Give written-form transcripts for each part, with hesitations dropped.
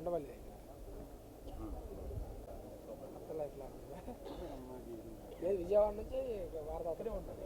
Undavalli life long లేదు విజయవాడ నుంచి వారద అక్కడే ఉంటుంది.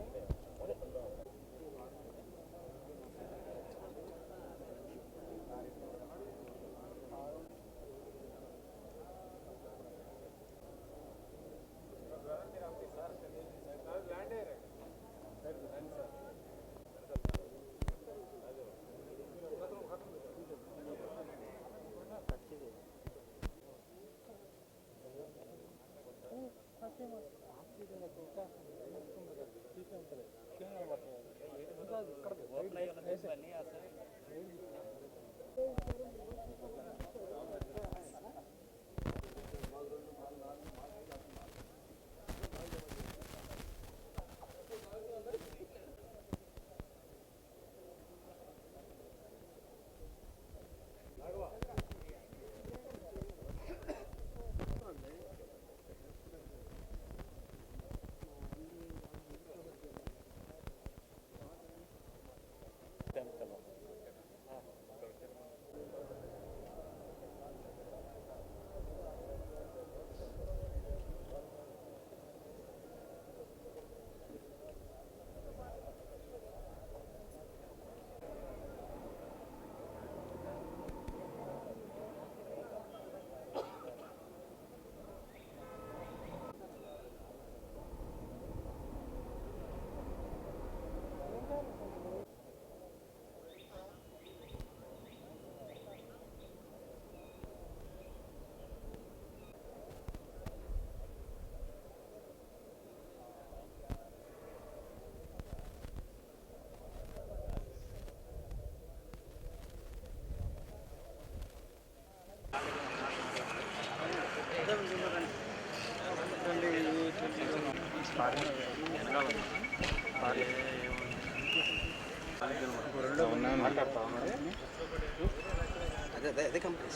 అదే కంపెనీ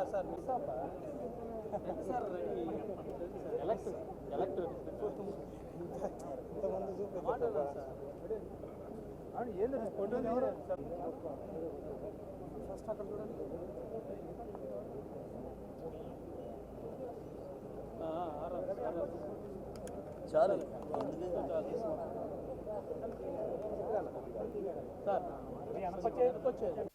సార్ మిస్ అవ్వా సార్ ఎలక్ట్రిక్ ఇంతమంది సార్ ఏంది ఫోటో ఫస్ట్ అక్కడ చూడండి చాలు సార్ వచ్చేది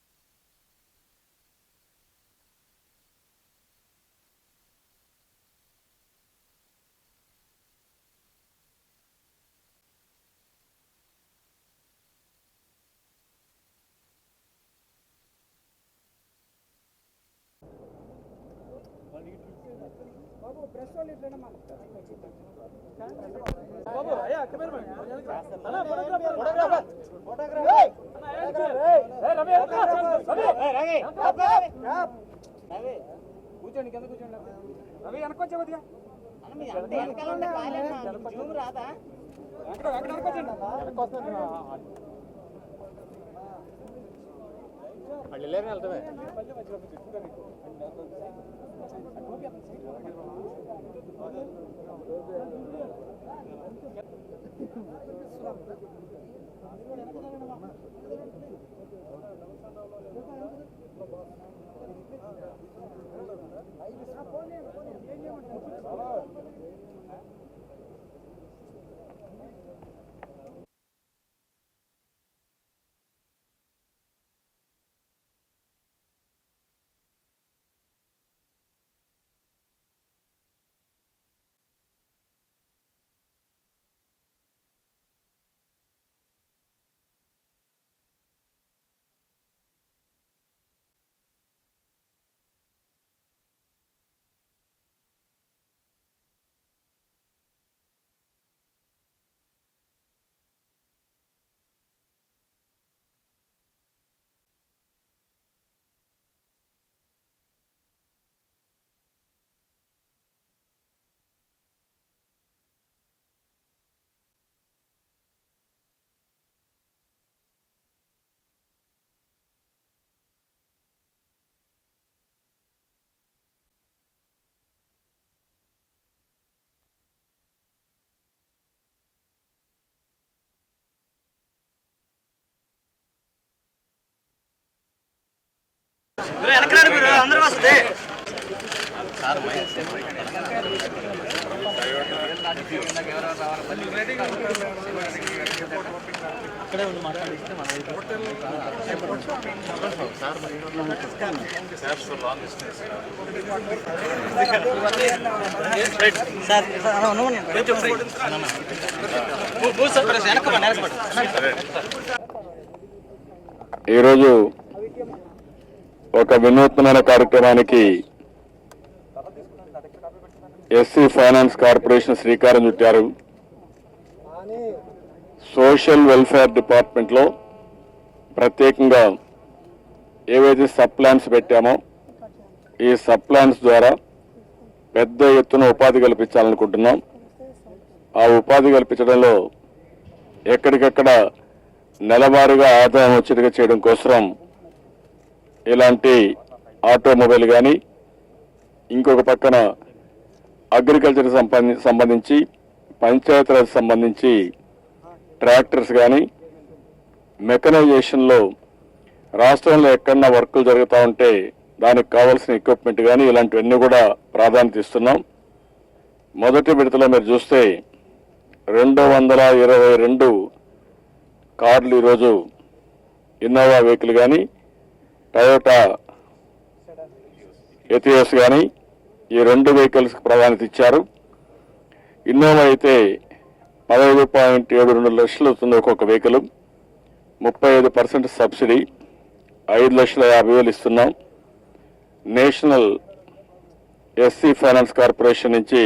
బాబు ప్రెస్ వాళ్ళు ఇట్లా బాబు అయ్యా కెమెరామెన్ అన్న ఫోటోగ్రాఫర్ కూర్చోండి కింద కూర్చోండి రవి వెనకొచ్చే కొద్దిగా రాదా ఎక్కడ వెనకొచ్చండి వాళ్ళు వెళ్ళారని వెళ్తామే ఈరోజు ఒక వినూత్నమైన కార్యక్రమానికి ఎస్సీ ఫైనాన్స్ కార్పొరేషన్ శ్రీకారం చుట్టారు. సోషల్ వెల్ఫేర్ డిపార్ట్మెంట్లో ప్రత్యేకంగా ఏవైతే సబ్ ప్లాన్స్ పెట్టామో ఈ సబ్ ప్లాన్స్ ద్వారా పెద్ద ఎత్తున ఉపాధి కల్పించాలనుకుంటున్నాం. ఆ ఉపాధి కల్పించడంలో ఎక్కడికక్కడ నెలవారీగా ఆదాయం వచ్చేట్టుగా చేయడం కోసం ఇలాంటి ఆటోమొబైల్ కానీ ఇంకొక పక్కన అగ్రికల్చర్ సంబంధించి పంచాయతీరాజ్ సంబంధించి ట్రాక్టర్స్ కానీ మెకనైజేషన్లో రాష్ట్రంలో ఎక్కడన్నా వర్కులు జరుగుతూ ఉంటే దానికి కావాల్సిన ఎక్విప్మెంట్ కానీ ఇలాంటివన్నీ కూడా ప్రాధాన్యత ఇస్తున్నాం. మొదటి విడతలో మీరు చూస్తే 222 కార్లు ఈరోజు ఇన్నోవా వెహికల్ కానీ టయోటా ఎథియోస్ కానీ ఈ 2 వెహికల్స్కి ప్రాధాన్యత ఇచ్చారు. ఇన్నోవా అయితే 15.72 లక్షలు అవుతుంది ఒక్కొక్క వెహికల్, 35% సబ్సిడీ, 5,50,000 ఇస్తున్నాం. నేషనల్ ఎస్సీ ఫైనాన్స్ కార్పొరేషన్ నుంచి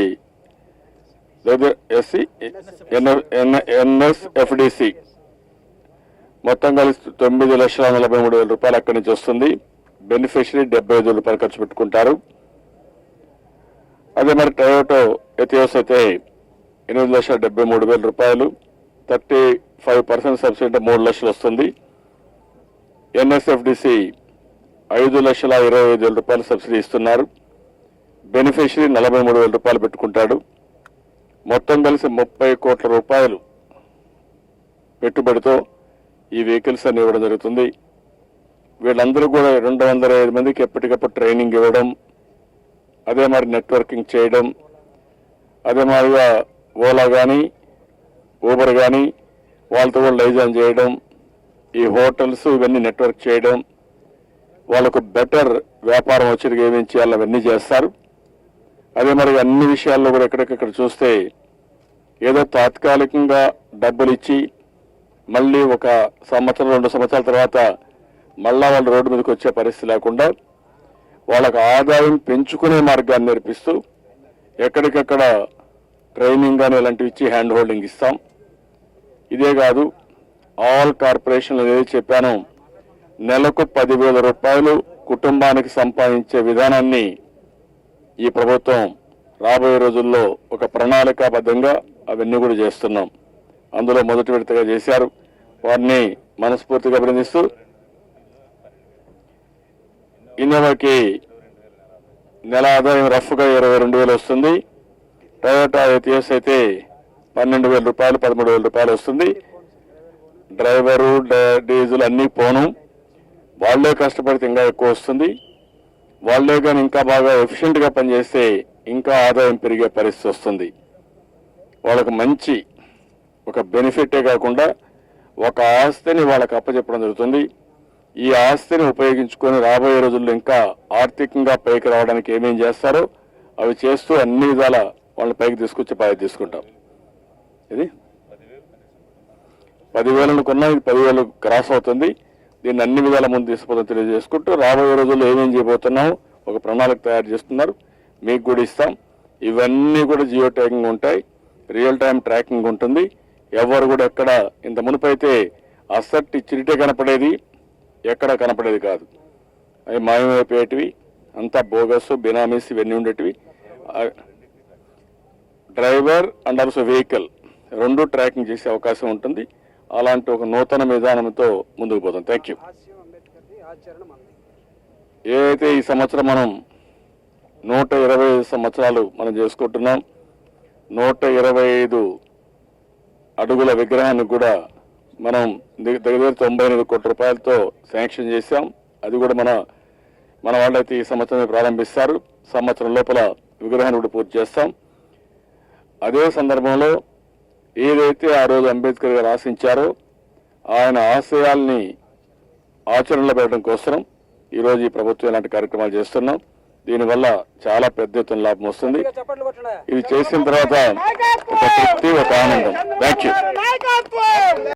ఎన్ఎస్ఎఫ్డిసి మొత్తం కలిసి 9,43,000 రూపాయలు అక్కడి నుంచి వస్తుంది. బెనిఫిషరీ 75,000 రూపాయలు ఖర్చు పెట్టుకుంటారు. అదే మరి టయోటో ఎథియోస్ అయితే 8,73,000 రూపాయలు, 35% సబ్సిడీ 3 లక్షలు వస్తుంది. ఎన్ఎస్ఎఫ్డిసి 5,25,000 రూపాయలు సబ్సిడీ ఇస్తున్నారు. బెనిఫిషరీ 43,000 రూపాయలు పెట్టుకుంటాడు. మొత్తం కలిసి 30 కోట్ల రూపాయలు పెట్టుబడితో ఈ వెహికల్స్ అన్ని ఇవ్వడం జరుగుతుంది. వీళ్ళందరూ కూడా 205 మందికి ఎప్పటికప్పుడు ట్రైనింగ్ ఇవ్వడం, అదే మరి నెట్వర్కింగ్ చేయడం, అదే మాదిరిగా ఓలా కానీ ఊబర్ కానీ వాళ్ళతో కూడా లైజాన్ చేయడం, ఈ హోటల్స్ ఇవన్నీ నెట్వర్క్ చేయడం, వాళ్ళకు బెటర్ వ్యాపారం వచ్చేది ఏమేం చేయాలి అవన్నీ చేస్తారు. అదే మరి అన్ని విషయాల్లో కూడా ఎక్కడికక్కడ చూస్తే ఏదో తాత్కాలికంగా డబ్బులు ఇచ్చి మళ్ళీ 1 సంవత్సరం 2 సంవత్సరాల తర్వాత మళ్ళా వాళ్ళు రోడ్డు మీదకి వచ్చే పరిస్థితి లేకుండా వాళ్ళకు ఆదాయం పెంచుకునే మార్గాన్ని నేర్పిస్తూ ఎక్కడికక్కడ ట్రైనింగ్ కానీ ఇలాంటివి ఇచ్చి హ్యాండ్ హోల్డింగ్ ఇస్తాం. ఇదే కాదు, ఆల్ కార్పొరేషన్లు ఏది చెప్పానో నెలకు 10,000 రూపాయలు కుటుంబానికి సంపాదించే విధానాన్ని ఈ ప్రభుత్వం రాబోయే రోజుల్లో ఒక ప్రణాళికాబద్ధంగా అవన్నీ కూడా చేస్తున్నాం. అందులో మొదటి విడతగా చేశారు. వారిని మనస్ఫూర్తిగా అభినందిస్తూ ఇన్నోవాకి నెల ఆదాయం రఫ్గా 22,000 వస్తుంది. టయోటా ఎథియోస్ అయితే 12,000 రూపాయలు 13,000 రూపాయలు వస్తుంది. డ్రైవరు డీజిల్ అన్నీ పోను, వాళ్లే కష్టపడితే ఇంకా ఎక్కువ వస్తుంది. వాళ్లే కానీ ఇంకా బాగా ఎఫిషియెంట్గా పనిచేస్తే ఇంకా ఆదాయం పెరిగే పరిస్థితి వస్తుంది. వాళ్ళకు మంచి ఒక బెనిఫిటే కాకుండా ఒక ఆస్తిని వాళ్ళకి అప్పచెప్పడం జరుగుతుంది. ఈ ఆస్తిని ఉపయోగించుకొని రాబోయే రోజుల్లో ఇంకా ఆర్థికంగా పైకి రావడానికి ఏమేం చేస్తారో అవి చేస్తూ అన్ని విధాల వాళ్ళని పైకి తీసుకొచ్చి బాధ్యత తీసుకుంటాం. ఇది 10,000 అనుకున్నా ఇది 10,000 క్రాస్ అవుతుంది. దీన్ని అన్ని విధాల ముందు తీసుకుపోతాం తెలియజేసుకుంటూ రాబోయే రోజుల్లో ఏమేం చేయబోతున్నామో ఒక ప్రణాళిక తయారు చేస్తున్నారు, మీకు కూడా ఇస్తాం. ఇవన్నీ కూడా జియో ట్యాగింగ్ ఉంటాయి, రియల్ టైం ట్రాకింగ్ ఉంటుంది. ఎవరు కూడా ఎక్కడ ఇంత మునుపైతే అసెట్ చిరిటే కనపడేది, ఎక్కడ కనపడేది కాదు. అవి మాయమైపోయేటివి, అంతా బోగస్ బినామీస్ ఇవన్నీ ఉండేటివి. Driver and also vehicle 2 tracking చేసే అవకాశం ఉంటుంది. అలాంటి ఒక నూతన విధానంతో ముందుకు పోతాం. Thank you. ఏదైతే ఈ సంవత్సరం మనం 125 సంవత్సరాలు మనం చేసుకుంటున్నాం, 125 అడుగుల విగ్రహానికి కూడా మనం దగ్గర 98 కోట్ల రూపాయలతో శాంక్షన్ చేశాం. అది కూడా మన మన వాళ్ళైతే ఈ సంవత్సరం ప్రారంభిస్తారు. సంవత్సరం లోపల విగ్రహాన్ని కూడా పూర్తి చేస్తాం. అదే సందర్భంలో ఏదైతే ఆ రోజు అంబేద్కర్ గారు ఆశించారో ఆయన ఆశయాల్ని ఆచరణలో పెట్టడం కోసం ఈరోజు ఈ ప్రభుత్వం ఇలాంటి కార్యక్రమాలు చేస్తున్నాం. దీనివల్ల చాలా పెద్ద ఎత్తున లాభం వస్తుంది. చప్పట్లు కొట్టండి. ఇది చేసిన తర్వాత ఒక తృప్తి, ఒక ఆనందం. Thank you.